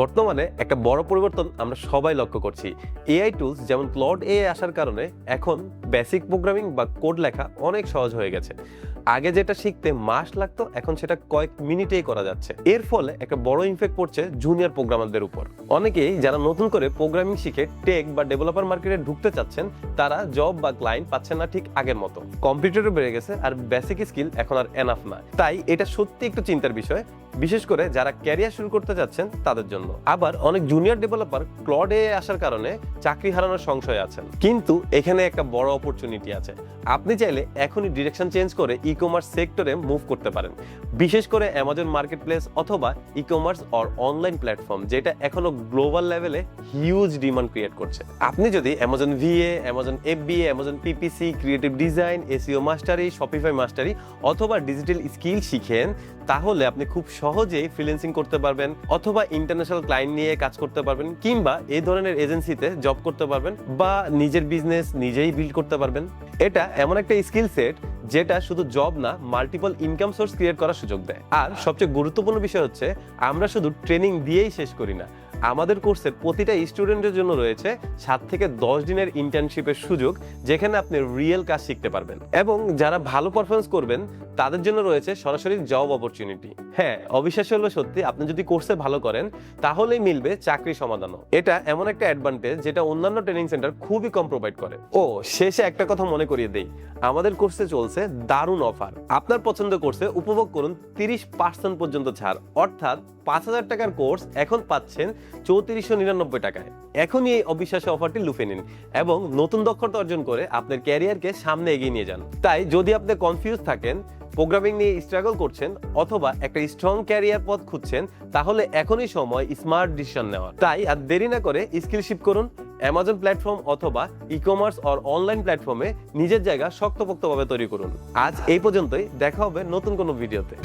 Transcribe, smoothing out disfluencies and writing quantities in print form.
বর্তমানে একটা বড় পরিবর্তন আমরা সবাই লক্ষ্য করছি। এআই টুলস যেমন ক্লড এআই আসার কারণে এখন বেসিক প্রোগ্রামিং বা কোড লেখা অনেক সহজ হয়ে গেছে। আগে যেটা শিখতে মাস লাগতো, এখন সেটা কয়েক মিনিটেই করা যাচ্ছে। এর ফলে একটা বড় ইমপ্যাক্ট পড়ছে জুনিয়র প্রোগ্রামারদের উপর। অনেকেই যারা নতুন করে প্রোগ্রামিং শিখে টেক বা ডেভেলপার মার্কেটে ঢুকতে চাচ্ছেন, তারা জব বা ক্লায়েন্ট পাচ্ছেন না ঠিক আগের মতো। কম্পিউটারও বেড়ে গেছে আর বেসিক স্কিল এখন আর এনাফ না। তাই এটা সত্যি একটু চিন্তার বিষয়, বিশেষ করে যারা ক্যারিয়ার শুরু করতে যাচ্ছেন তাদের জন্য। আবার অনেক জুনিয়র ডেভেলপার ক্লড এআই আসার কারণে চাকরি হারানোর সংশয়ে আছেন। কিন্তু এখানে একটা বড় অপরচুনিটি আছে। আপনি চাইলে এখনই ডিরেকশন চেঞ্জ করে ই-কমার্স সেক্টরে মুভ করতে পারেন, বিশেষ করে অ্যামাজন মার্কেটপ্লেস অথবা ই-কমার্স অর অনলাইন প্ল্যাটফর্ম, যেটা এখনো গ্লোবাল লেভেলে হিউজ ডিমান্ড ক্রিয়েট করছে। আপনি যদি Amazon VA, Amazon FBA, Amazon PPC, creative design, SEO mastery, Shopify mastery অথবা ডিজিটাল স্কিল শিখেন, তাহলে আপনি খুব সহজেই ফ্রিল্যান্সিং করতে পারবেন অথবা ইন্টারন্যাশনাল ক্লায়েন্ট নিয়ে কাজ করতে পারবেন, কিংবা এই ধরনের এজেন্সিতে জব করতে পারবেন বা নিজের বিজনেস নিজেই বিল্ড করতে পারবেন। এটা এমন একটা স্কিল সেট যেটা শুধু জব না, মাল্টিপল ইনকাম সোর্স ক্রিয়েট করার সুযোগ দেয়। আর সবচেয়ে গুরুত্বপূর্ণ বিষয় হচ্ছে, আমরা শুধু ট্রেনিং দিয়েই শেষ করি না। আমাদের কোর্সের প্রতিটা স্টুডেন্টের জন্য রয়েছে 7 থেকে 10 দিনের ইন্টার্নশিপের সুযোগ, যেখানে আপনি রিয়েল কাজ শিখতে পারবেন। এবং যারা ভালো পারফরমেন্স করবেন তাদের জন্য রয়েছে সরাসরি জব অপরচুনিটি। হ্যাঁ, অবিশ্বাস্য হলো সত্যি, আপনি যদি কোর্সে ভালো করেন তাহলেই মিলবে চাকরি সমাধানও। এটা এমন একটা অ্যাডভান্টেজ যেটা অন্যান্য ট্রেনিং সেন্টার খুবই কম প্রোভাইড করে। ও শেষে একটা কথা মনে করিয়ে দেই, আমাদের কোর্সে চলছে দারুণ অফার। আপনার পছন্দ কোর্সে উপভোগ করুন 30% পর্যন্ত ছাড়, অর্থাৎ 5,000 টাকার কোর্স এখন পাচ্ছেন 3499 টাকায়। এখনই এই অবিশ্বাস্য অফারটি লুফে নিন এবং নতুন দক্ষতা অর্জন করে আপনার ক্যারিয়ারকে সামনে এগিয়ে নিয়ে যান। তাই যদি আপনি কনফিউজ থাকেন, প্রোগ্রামিং নিয়ে স্ট্রাগল করছেন অথবা একটা স্ট্রং ক্যারিয়ার পথ খুঁজছেন, তাহলে এখনই সময় স্মার্ট ডিসিশন নেওয়ার। তাই আর দেরি না করে স্কিলশিপ করুন। অ্যামাজন প্ল্যাটফর্ম অথবা ই-কমার্স অর অনলাইন প্ল্যাটফর্মে নিজের জায়গা শক্তপোক্তভাবে তৈরি করুন। আজ এই পর্যন্তই, দেখা হবে নতুন কোনো ভিডিওতে।